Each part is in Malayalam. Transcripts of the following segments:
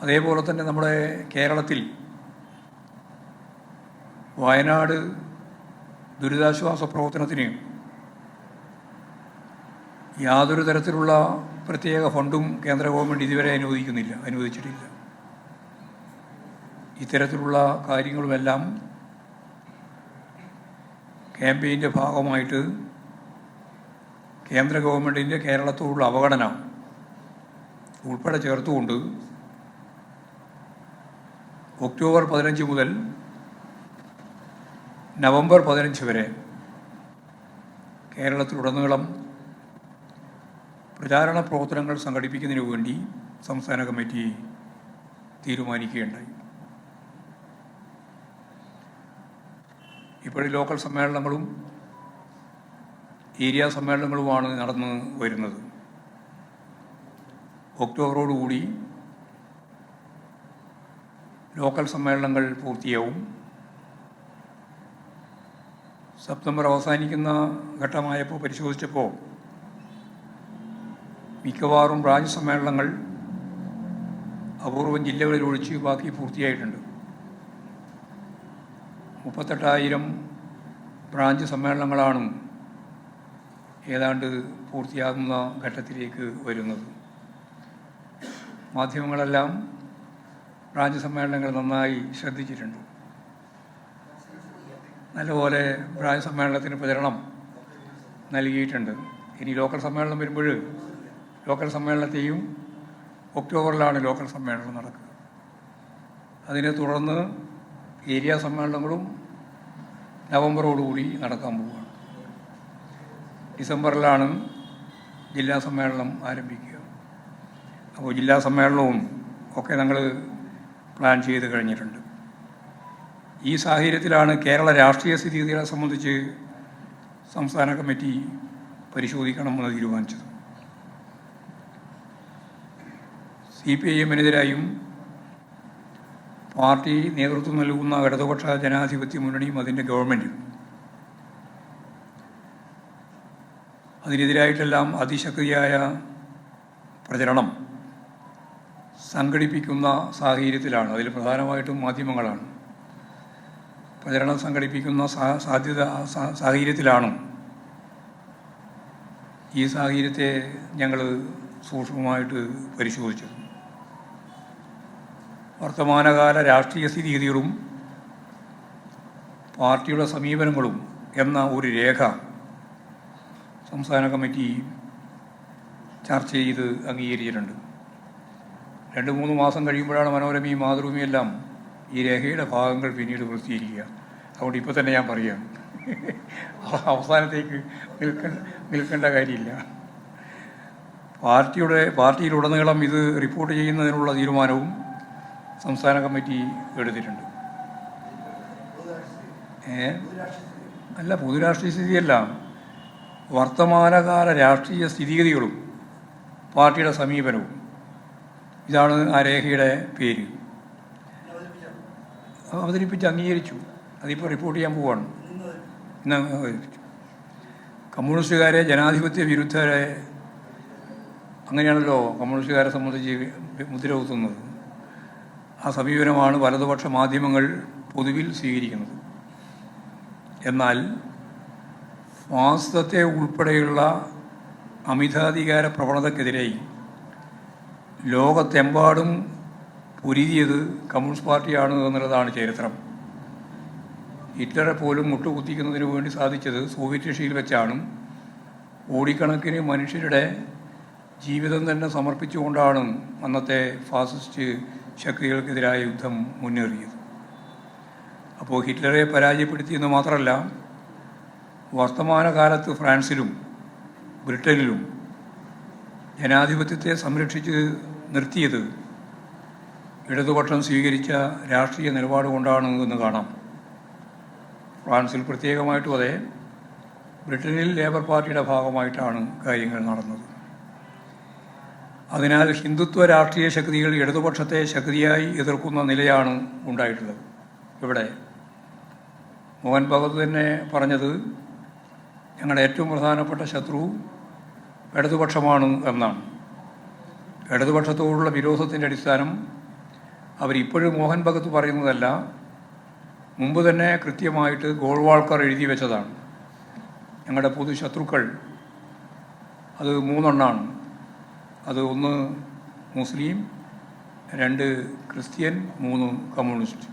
അതേപോലെ തന്നെ നമ്മുടെ കേരളത്തിൽ വയനാട് ദുരിതാശ്വാസ പ്രവർത്തനത്തിന് യാതൊരു തരത്തിലുള്ള പ്രത്യേക ഫണ്ടും കേന്ദ്ര ഗവൺമെൻറ് ഇതുവരെ അനുവദിച്ചിട്ടില്ല. ഇത്തരത്തിലുള്ള കാര്യങ്ങളുമെല്ലാം ക്യാമ്പയിൻ്റെ ഭാഗമായിട്ട് കേന്ദ്ര ഗവൺമെൻറ്റിൻ്റെ കേരളത്തോടുള്ള അവഗണന ഉൾപ്പെടെ ചേർത്തുകൊണ്ട് ഒക്ടോബർ 15 മുതൽ നവംബർ 15 വരെ കേരളത്തിലുടനീളം പ്രചാരണ പ്രവർത്തനങ്ങൾ സംഘടിപ്പിക്കുന്നതിന് വേണ്ടി സംസ്ഥാന കമ്മിറ്റി തീരുമാനിക്കുകയുണ്ടായി. ഇപ്പോഴും ലോക്കൽ സമ്മേളനങ്ങളും ഏരിയ സമ്മേളനങ്ങളുമാണ് നടന്നു വരുന്നത്. ഒക്ടോബറോടുകൂടി ലോക്കൽ സമ്മേളനങ്ങൾ പൂർത്തിയാവും. സെപ്റ്റംബർ അവസാനിക്കുന്ന ഘട്ടമായപ്പോൾ പരിശോധിച്ചപ്പോൾ മിക്കവാറും ബ്രാഞ്ച് സമ്മേളനങ്ങൾ അപൂർവം ജില്ലകളിൽ ഒഴിച്ച് ബാക്കി പൂർത്തിയായിട്ടുണ്ട്. 38,000 ബ്രാഞ്ച് സമ്മേളനങ്ങളാണ് ഏതാണ്ട് പൂർത്തിയാകുന്ന ഘട്ടത്തിലേക്ക് വരുന്നത്. മാധ്യമങ്ങളെല്ലാം ബ്രാഞ്ച് സമ്മേളനങ്ങൾ നന്നായി ശ്രദ്ധിച്ചിട്ടുണ്ട്. നല്ലപോലെ ബ്രാഞ്ച് സമ്മേളനത്തിന് പ്രചരണം നൽകിയിട്ടുണ്ട്. ഇനി ലോക്കൽ സമ്മേളനം വരുമ്പോൾ ലോക്കൽ സമ്മേളനത്തെയും ഒക്ടോബറിലാണ് ലോക്കൽ സമ്മേളനം നടക്കുക. അതിനെ തുടർന്ന് ഏരിയ സമ്മേളനങ്ങളും നവംബറോടുകൂടി നടക്കാൻ പോവുകയാണ്. ഡിസംബറിലാണ് ജില്ലാ സമ്മേളനം ആരംഭിക്കുക. അപ്പോൾ ജില്ലാ സമ്മേളനവും ഒക്കെ ഞങ്ങൾ പ്ലാൻ ചെയ്ത് കഴിഞ്ഞിട്ടുണ്ട്. ഈ സാഹചര്യത്തിലാണ് കേരള രാഷ്ട്രീയ സ്ഥിതിഗതികളെ സംബന്ധിച്ച് സംസ്ഥാന കമ്മിറ്റി പരിശോധിക്കണമെന്ന് തീരുമാനിച്ചത്. CPIM-നെതിരായും പാർട്ടി നേതൃത്വം നൽകുന്ന ഇടതുപക്ഷ ജനാധിപത്യ മുന്നണിയും അതിൻ്റെ ഗവൺമെൻറ്റും അതിനെതിരായിട്ടെല്ലാം അതിശക്തിയായ പ്രചരണം സംഘടിപ്പിക്കുന്ന സാഹചര്യത്തിലാണ്. അതിൽ പ്രധാനമായിട്ടും മാധ്യമങ്ങളാണ്. പ്രചരണം സംഘടിപ്പിക്കുന്ന സാഹചര്യത്തിലാണ് ഈ സാഹചര്യത്തെ ഞങ്ങൾ സൂക്ഷ്മമായിട്ട് പരിശോധിച്ചത്. വർത്തമാനകാല രാഷ്ട്രീയ സ്ഥിതിഗതികളും പാർട്ടിയുടെ സമീപനങ്ങളും എന്ന ഒരു രേഖ സംസ്ഥാന കമ്മിറ്റി ചർച്ച ചെയ്ത് അംഗീകരിച്ചിട്ടുണ്ട്. 2-3 മാസം കഴിയുമ്പോഴാണ് മനോരമയും മാതൃഭൂമിയെല്ലാം ഈ രേഖയുടെ ഭാഗങ്ങൾ പിന്നീട് പ്രസിദ്ധീകരിക്കുക. അതുകൊണ്ട് ഇപ്പോൾ തന്നെ ഞാൻ പറയാം, അവസാനത്തേക്ക് നിൽക്കേണ്ട കാര്യമില്ല. പാർട്ടിയിലുടനീളം ഇത് റിപ്പോർട്ട് ചെയ്യുന്നതിനുള്ള തീരുമാനവും സംസ്ഥാന കമ്മിറ്റി എടുത്തിട്ടുണ്ട്. അല്ല, പൊതുരാഷ്ട്രീയ സ്ഥിതിയല്ല, വർത്തമാനകാല രാഷ്ട്രീയ സ്ഥിതിഗതികളും പാർട്ടിയുടെ സമീപനവും, ഇതാണ് ആ രേഖയുടെ പേര്. അവതരിപ്പിച്ച് അംഗീകരിച്ചു. അതിപ്പോൾ റിപ്പോർട്ട് ചെയ്യാൻ പോവുകയാണ്. ഇന്ന് അവതരിപ്പിച്ചു. കമ്മ്യൂണിസ്റ്റുകാരെ ജനാധിപത്യ വിരുദ്ധരെ, അങ്ങനെയാണല്ലോ കമ്മ്യൂണിസ്റ്റുകാരെ സംബന്ധിച്ച് മുദ്ര കുത്തുന്നത്. ആ സമീപനമാണ് വലതുപക്ഷ മാധ്യമങ്ങൾ പൊതുവിൽ സ്വീകരിക്കുന്നത്. എന്നാൽ ഫാസിസത്തെ ഉൾപ്പെടെയുള്ള അമിതാധികാര പ്രവണതയ്ക്കെതിരായി ലോകത്തെമ്പാടും പൊരുതിയത് കമ്മ്യൂണിസ്റ്റ് പാർട്ടിയാണ് എന്നുള്ളതാണ് ചരിത്രം. ഹിറ്റ്ലറെ പോലും മുട്ടുകുത്തിക്കുന്നതിന് വേണ്ടി സാധിച്ചത് സോവിയറ്റ് റഷ്യയിൽ വെച്ചാണ്. കോടിക്കണക്കിന് മനുഷ്യരുടെ ജീവിതം തന്നെ സമർപ്പിച്ചുകൊണ്ടാണ് അന്നത്തെ ഫാസിസ്റ്റ് ശക്തികൾക്കെതിരായ യുദ്ധം മുന്നേറിയത്. അപ്പോൾ ഹിറ്റ്ലറെ പരാജയപ്പെടുത്തിയെന്ന് മാത്രമല്ല, വർത്തമാനകാലത്ത് ഫ്രാൻസിലും ബ്രിട്ടനിലും ജനാധിപത്യത്തെ സംരക്ഷിച്ച് നിർത്തിയത് ഇടതുപക്ഷം സ്വീകരിച്ച രാഷ്ട്രീയ നിലപാട് കൊണ്ടാണ് എന്ന് കാണാം. ഫ്രാൻസിൽ പ്രത്യേകമായിട്ടും അതെ, ബ്രിട്ടനിൽ ലേബർ പാർട്ടിയുടെ ഭാഗമായിട്ടാണ് കാര്യങ്ങൾ നടന്നത്. അതിനാൽ ഹിന്ദുത്വ രാഷ്ട്രീയ ശക്തികൾ ഇടതുപക്ഷത്തെ ശക്തിയായി എതിർക്കുന്ന നിലയാണ് ഉണ്ടായിട്ടുള്ളത്. ഇവിടെ മോഹൻ ഭഗവത് തന്നെ പറഞ്ഞത് ഞങ്ങളുടെ ഏറ്റവും പ്രധാനപ്പെട്ട ശത്രു ഇടതുപക്ഷമാണ് എന്നാണ്. ഇടതുപക്ഷത്തോടുള്ള വിരോധത്തിൻ്റെ അടിസ്ഥാനം അവരിപ്പോഴും മോഹൻ ഭഗത് പറയുന്നതല്ല, മുമ്പ് തന്നെ കൃത്യമായിട്ട് ഗോൾവാൾക്കർ എഴുതി വെച്ചതാണ്. ഞങ്ങളുടെ പൊതു ശത്രുക്കൾ അത് 3 എണ്ണമാണ്. അത് 1 മുസ്ലിം, 2 ക്രിസ്ത്യൻ, 3 കമ്മ്യൂണിസ്റ്റ്.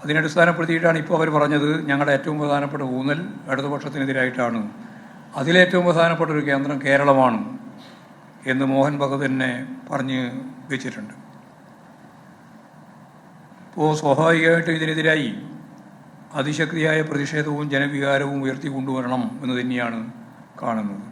അതിനടിസ്ഥാനപ്പെടുത്തിയിട്ടാണ് ഇപ്പോൾ അവർ പറഞ്ഞത് ഞങ്ങളുടെ ഏറ്റവും പ്രധാനപ്പെട്ട ഊന്നൽ ഇടതുപക്ഷത്തിനെതിരായിട്ടാണ്, അതിലേറ്റവും പ്രധാനപ്പെട്ട ഒരു കേന്ദ്രം കേരളമാണ് എന്ന് മോഹൻ ഭഗത് തന്നെ പറഞ്ഞ് വെച്ചിട്ടുണ്ട്. ഇപ്പോൾ സ്വാഭാവികമായിട്ടും ഇതിനെതിരായി അതിശക്തിയായ പ്രതിഷേധവും ജനവികാരവും ഉയർത്തിക്കൊണ്ടുവരണം എന്ന് തന്നെയാണ് കാണുന്നത്.